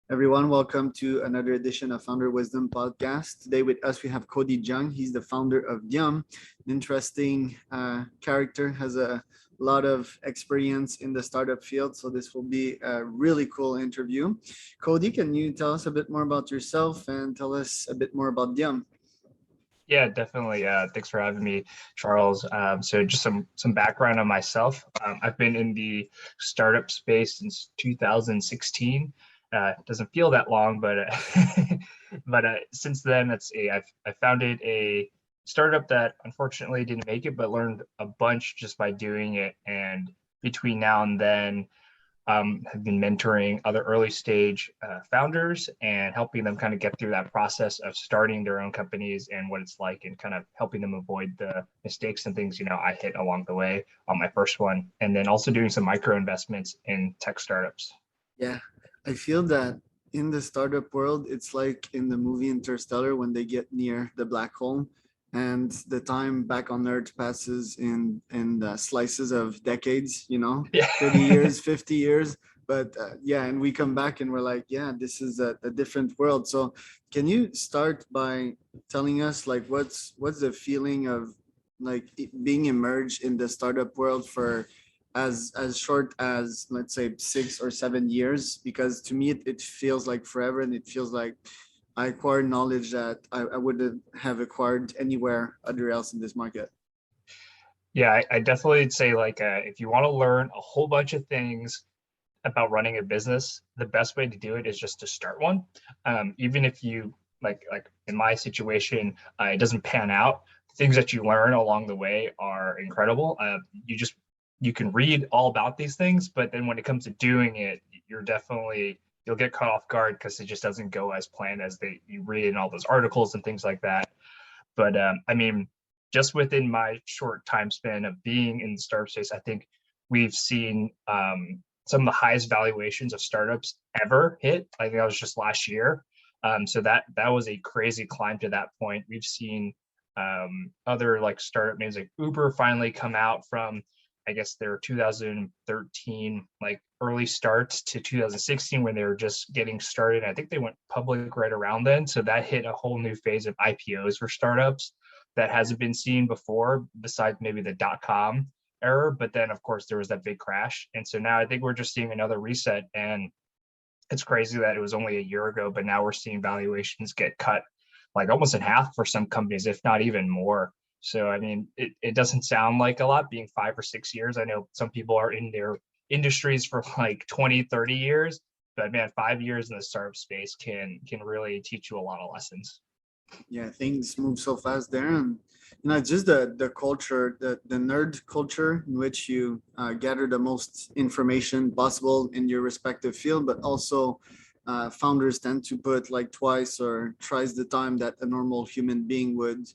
Everyone, welcome to another edition of Founder Wisdom Podcast. Today with us, we have Cody. He's the founder of Dium, an interesting character, has a lot of experience in the startup field. So this will be a really cool interview. Cody, can you tell us a bit more about yourself and tell us a bit more about Dium? Yeah, definitely. Thanks for having me, Charles. So just some background on myself. I've been in the startup space since 2016. Doesn't feel that long, but since then, I founded a startup that unfortunately didn't make it, but learned a bunch just by doing it. And between now and then, have been mentoring other early stage founders and helping them kind of get through that process of starting their own companies and what it's like, and kind of helping them avoid the mistakes and things I hit along the way on my first one, and then also doing some micro investments in tech startups. Yeah, I feel that in the startup world, it's like in the movie Interstellar when they get near the black hole and the time back on Earth passes in slices of decades, Yeah. 30 years, 50 years. But yeah, and we come back and we're like, yeah, this is a different world. So can you start by telling us like what's the feeling of like being immersed in the startup world for as short as let's say 6 or 7 years, because to me it feels like forever, and it feels like I acquired knowledge that I wouldn't have acquired anywhere other else in this market. Yeah, I definitely say like if you want to learn a whole bunch of things about running a business, the best way to do it is just to start one. Even if you like in my situation, it doesn't pan out. Things that you learn along the way are incredible. You can read all about these things, but then when it comes to doing it, you'll get caught off guard because it just doesn't go as planned as you read in all those articles and things like that. But I mean, just within my short time span of being in the startup space, I think we've seen some of the highest valuations of startups ever hit. I think that was just last year. So that was a crazy climb to that point. We've seen other like startup names like Uber finally come out from, I guess, their 2013 like early starts to 2016 when they were just getting started. I think they went public right around then. So that hit a whole new phase of IPOs for startups that hasn't been seen before, besides maybe the .com era. But then of course there was that big crash. And so now I think we're just seeing another reset. And it's crazy that it was only a year ago, but now we're seeing valuations get cut like almost in half for some companies, if not even more. So, I mean, it doesn't sound like a lot being 5 or 6 years. I know some people are in their industries for like 20, 30 years, but man, 5 years in the startup space can really teach you a lot of lessons. Yeah, things move so fast there, and just the culture, the nerd culture in which you gather the most information possible in your respective field, but also founders tend to put like twice or thrice the time that a normal human being would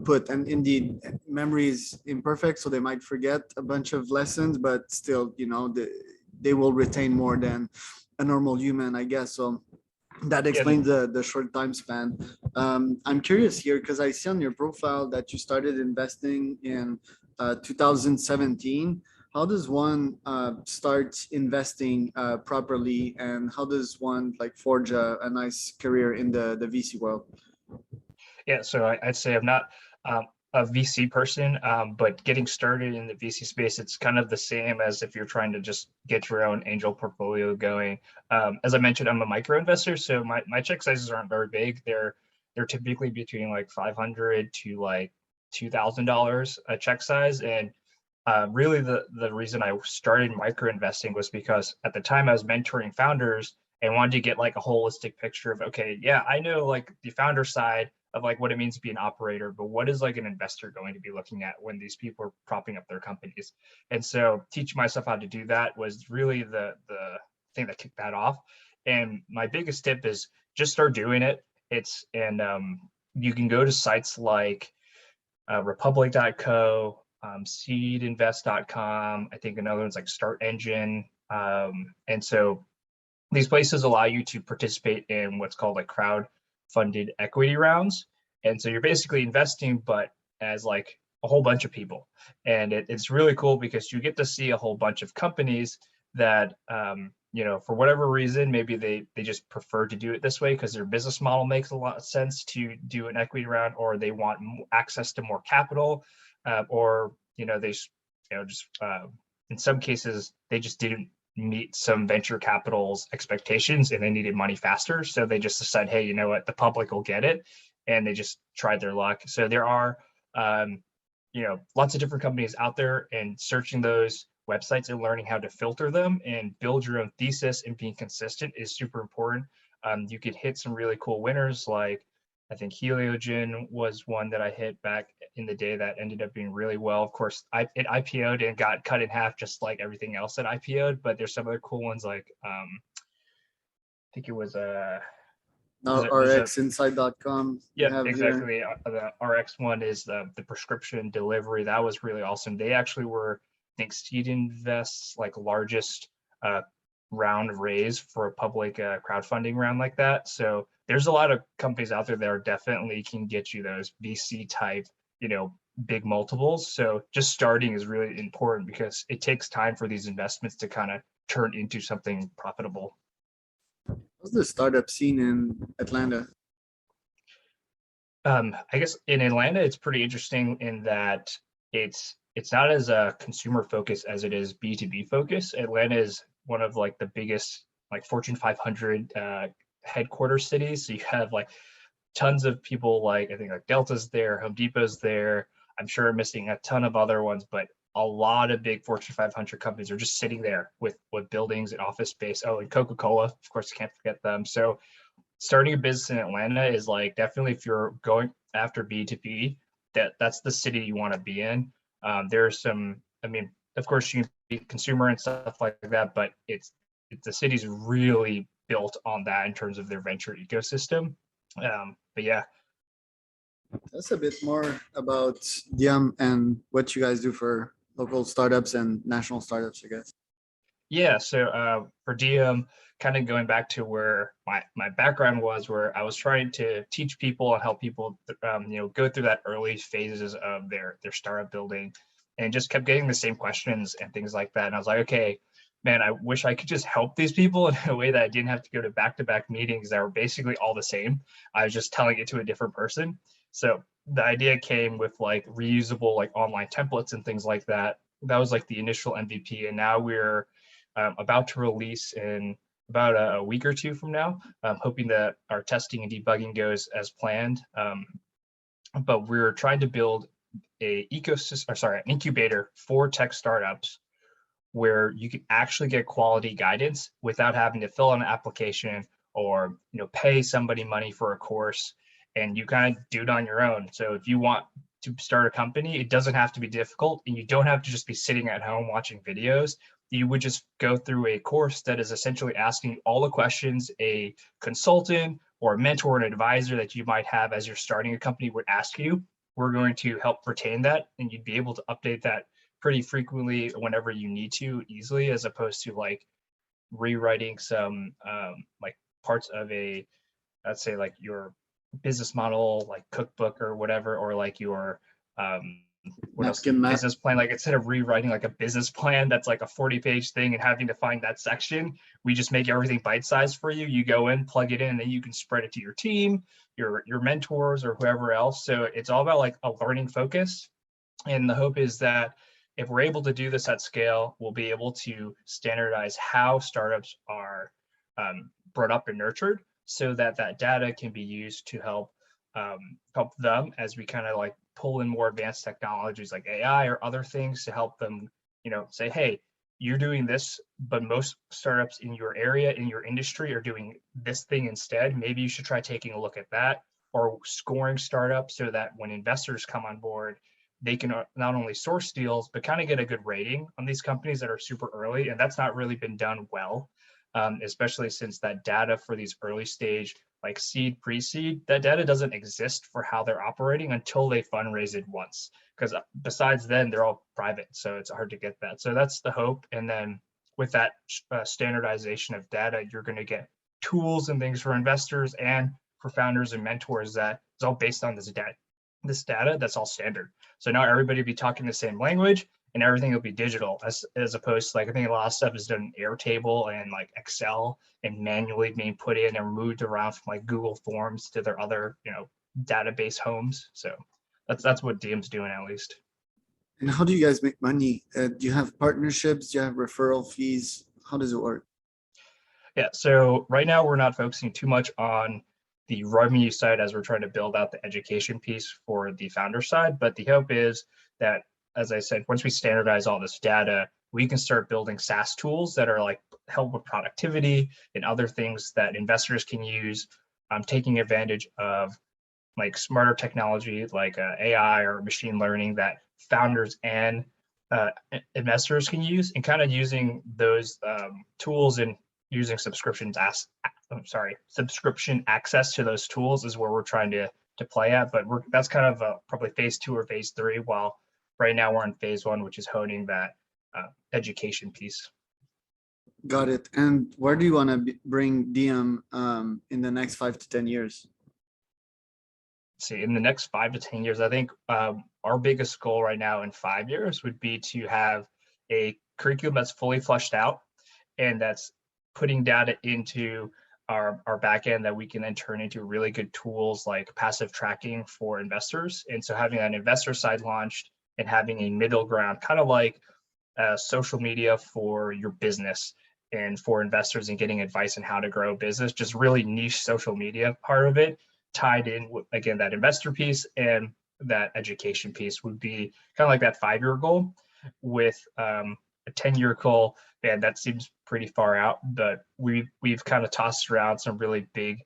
put. And indeed, memory is imperfect, so they might forget a bunch of lessons, but still, they will retain more than a normal human, I guess. So that Yeah, explains the short time span. I'm curious here because I see on your profile that you started investing in 2017. How does one start investing properly, and how does one like forge a nice career in the VC world? yeah. So I'd say I'm not a VC person, but getting started in the VC space, it's kind of the same as if you're trying to just get your own angel portfolio going. As I mentioned, I'm a micro investor, so my check sizes aren't very big. They're typically between like 500 to like $2,000 a check size, and really the reason I started micro investing was because at the time I was mentoring founders and wanted to get like a holistic picture of, okay, yeah, I know like the founder side of like what it means to be an operator, but what is like an investor going to be looking at when these people are propping up their companies? And so teaching myself how to do that was really the thing that kicked that off. And my biggest tip is just start doing it. You can go to sites like republic.co, seedinvest.com. I think another one's like Start Engine. And so these places allow you to participate in what's called like crowd funded equity rounds. And so you're basically investing, but as like a whole bunch of people. And it's really cool because you get to see a whole bunch of companies that for whatever reason, maybe they just prefer to do it this way because their business model makes a lot of sense to do an equity round, or they want access to more capital, or they just in some cases they just didn't meet some venture capital's expectations and they needed money faster, so they just decide, hey, you know what, the public will get it, and they just tried their luck. So there are lots of different companies out there, and searching those websites and learning how to filter them and build your own thesis and being consistent is super important. You could hit some really cool winners, like I think Heliogen was one that I hit back in the day that ended up being really well. Of course, it IPO'd and got cut in half just like everything else that IPO'd, but there's some other cool ones like I think it was there's a rxinside.com you yeah, have here. exactly. The RX one is the prescription delivery. That was really awesome. They actually were, I think, Seed Invest's like largest round raise for a public crowdfunding round like that. So there's a lot of companies out there that are definitely can get you those VC type, big multiples. So just starting is really important because it takes time for these investments to kind of turn into something profitable. What's the startup scene in Atlanta? I guess in Atlanta, it's pretty interesting in that it's not as a consumer focus as it is B2B focus. Atlanta is one of like the biggest like Fortune 500 headquarters cities. So you have like tons of people, like I think like Delta's there, Home Depot's there. I'm sure I'm missing a ton of other ones, but a lot of big Fortune 500 companies are just sitting there with buildings and office space. Oh, and Coca-Cola, of course, can't forget them. So starting a business in Atlanta is like definitely, if you're going after B2B, that's the city you want to be in. There's some, I mean, of course you can be consumer and stuff like that, but the city's really built on that in terms of their venture ecosystem. But yeah. That's a bit more about Dium and what you guys do for local startups and national startups, I guess. Yeah, so for Dium, kind of going back to where my background was, where I was trying to teach people and help people, go through that early phases of their startup building, and just kept getting the same questions and things like that. And I was like, okay, man, I wish I could just help these people in a way that I didn't have to go to back-to-back meetings that were basically all the same. I was just telling it to a different person. So the idea came with like reusable like online templates and things like that. That was like the initial MVP, and now we're about to release in about a week or two from now. I'm hoping that our testing and debugging goes as planned. But we're trying to build an incubator for tech startups where you can actually get quality guidance without having to fill out an application or pay somebody money for a course, and you kind of do it on your own. So if you want to start a company, it doesn't have to be difficult, and you don't have to just be sitting at home watching videos. You would just go through a course that is essentially asking all the questions a consultant or a mentor and advisor that you might have as you're starting a company would ask you. We're going to help retain that, and you'd be able to update that pretty frequently whenever you need to, easily, as opposed to like rewriting some like parts of a, let's say like your business model, like cookbook or whatever, or like your what else, Napkin map. business plan. Like instead of rewriting like a business plan that's like a 40-page thing and having to find that section, we just make everything bite-sized for you. You go in, plug it in, and then you can spread it to your team, your mentors, or whoever else. So it's all about like a learning focus. And the hope is that if we're able to do this at scale, we'll be able to standardize how startups are brought up and nurtured, so that that data can be used to help them as we kind of like pull in more advanced technologies like AI or other things to help them, say, hey, you're doing this, but most startups in your area, in your industry, are doing this thing instead. Maybe you should try taking a look at that, or scoring startups so that when investors come on board, they can not only source deals, but kind of get a good rating on these companies that are super early. And that's not really been done well, especially since that data for these early stage, like seed, pre-seed, that data doesn't exist for how they're operating until they fundraise it once. Because besides then, they're all private. So it's hard to get that. So that's the hope. And then with that standardization of data, you're going to get tools and things for investors and for founders and mentors that is all based on this data that's all standard. So now everybody will be talking the same language, and everything will be digital as opposed to like, I think a lot of stuff is done in Airtable and like Excel and manually being put in and moved around from like Google Forms to their other, database homes. So that's what Dium's doing at least. And how do you guys make money? Do you have partnerships? Do you have referral fees? How does it work? Yeah, so right now we're not focusing too much on the revenue side as we're trying to build out the education piece for the founder side. But the hope is that, as I said, once we standardize all this data, we can start building SaaS tools that are like help with productivity and other things that investors can use, taking advantage of like smarter technology like AI or machine learning that founders and investors can use, and kind of using those tools and using subscription access to those tools is where we're trying to play at. But that's kind of probably phase 2 or phase 3, while right now we're in phase 1, which is honing that education piece. Got it. And where do you want to bring Dium in the next 5 to 10 years? See, in the next 5 to 10 years, I think our biggest goal right now in 5 years would be to have a curriculum that's fully fleshed out and that's putting data into our back end that we can then turn into really good tools like passive tracking for investors. And so having an investor side launched and having a middle ground, kind of like social media for your business and for investors and getting advice on how to grow a business, just really niche social media part of it, tied in with, again, that investor piece and that education piece would be kind of like that 5-year goal. With a 10-year goal, man, that seems pretty far out, but we've kind of tossed around some really big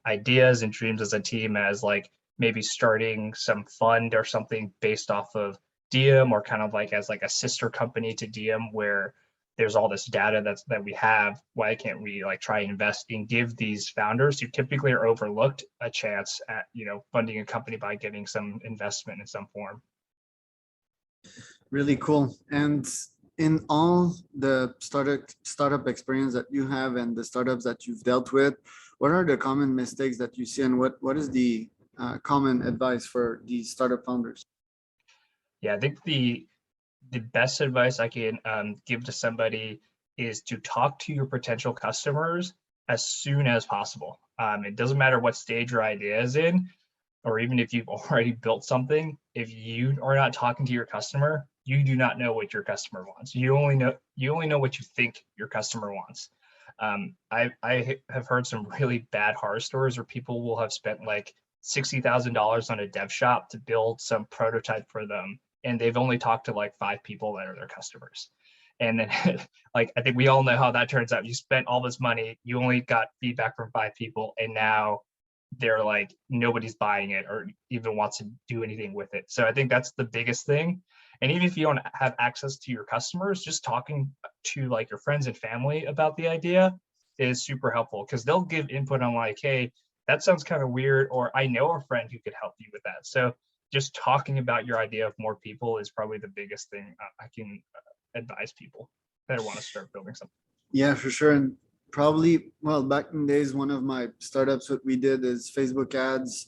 ideas and dreams as a team, as like maybe starting some fund or something based off of Dium, or kind of like as like a sister company to Dium, where there's all this data that we have. Why can't we like try and invest and give these founders who typically are overlooked a chance at funding a company by getting some investment in some form? Really cool. And in all the startup experience that you have and the startups that you've dealt with, what are the common mistakes that you see, and what is the common advice for these startup founders? Yeah, I think the best advice I can give to somebody is to talk to your potential customers as soon as possible. It doesn't matter what stage your idea is in, or even if you've already built something. If you are not talking to your customer, you do not know what your customer wants. You only know what you think your customer wants. I have heard some really bad horror stories where people will have spent like $60,000 on a dev shop to build some prototype for them, and they've only talked to like 5 people that are their customers. And then like, I think we all know how that turns out. You spent all this money, you only got feedback from 5 people, and now they're like, nobody's buying it or even wants to do anything with it. So I think that's the biggest thing. And even if you don't have access to your customers, just talking to like your friends and family about the idea is super helpful, because they'll give input on like, hey, that sounds kind of weird, or I know a friend who could help you with that. So just talking about your idea of more people is probably the biggest thing I can advise people that want to start building something. Yeah, for sure. And probably, well, back in days, one of my startups, what we did is Facebook ads,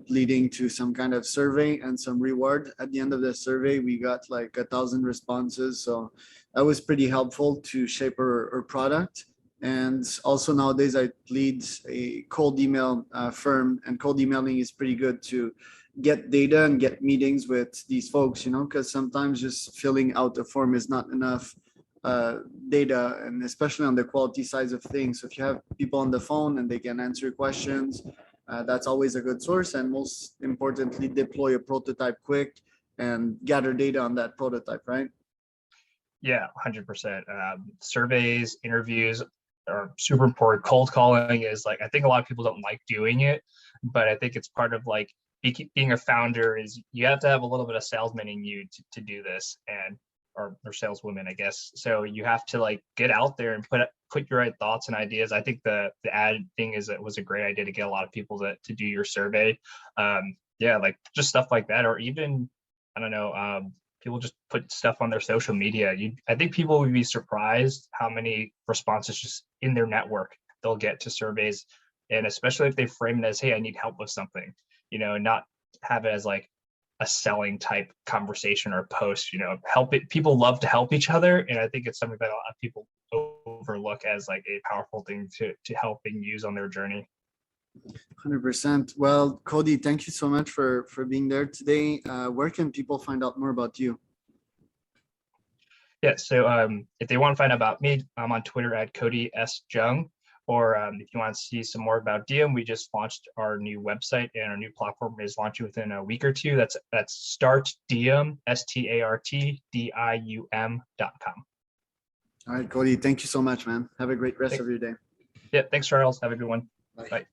leading to some kind of survey and some reward. At the end of the survey, we got like 1,000 responses. So that was pretty helpful to shape our product. And also nowadays, I lead a cold email firm, and cold emailing is pretty good to get data and get meetings with these folks, because sometimes just filling out a form is not enough data, and especially on the quality sides of things. So if you have people on the phone and they can answer questions, that's always a good source. And most importantly, deploy a prototype quick and gather data on that prototype, right? Yeah, 100%. Surveys, interviews are super important. Cold calling is like, I think a lot of people don't like doing it, but I think it's part of like being a founder is you have to have a little bit of salesman in you to do this, and or saleswomen, I guess. So you have to like get out there and put your right thoughts and ideas. I think the ad thing was a great idea to get a lot of people to do your survey. Yeah, like just stuff like that, or even, I don't know, people just put stuff on their social media. I think people would be surprised how many responses just in their network they'll get to surveys, and especially if they frame it as, hey, I need help with something, not have it as like, a selling type conversation or post. People love to help each other, and I think it's something that a lot of people overlook as like a powerful thing to help and use on their journey. 100%. Well, Cody, thank you so much for being there today. Where can people find out more about you? Yeah, so if they want to find out about me, I'm on Twitter at Cody S. Jung. Or if you want to see some more about Dium, we just launched our new website, and our new platform is launching within a week or two. That's startdium, STARTDIUM.com. All right, Cody, thank you so much, man. Have a great rest of your day. Yeah, thanks, Charles. Have a good one. Bye. Bye.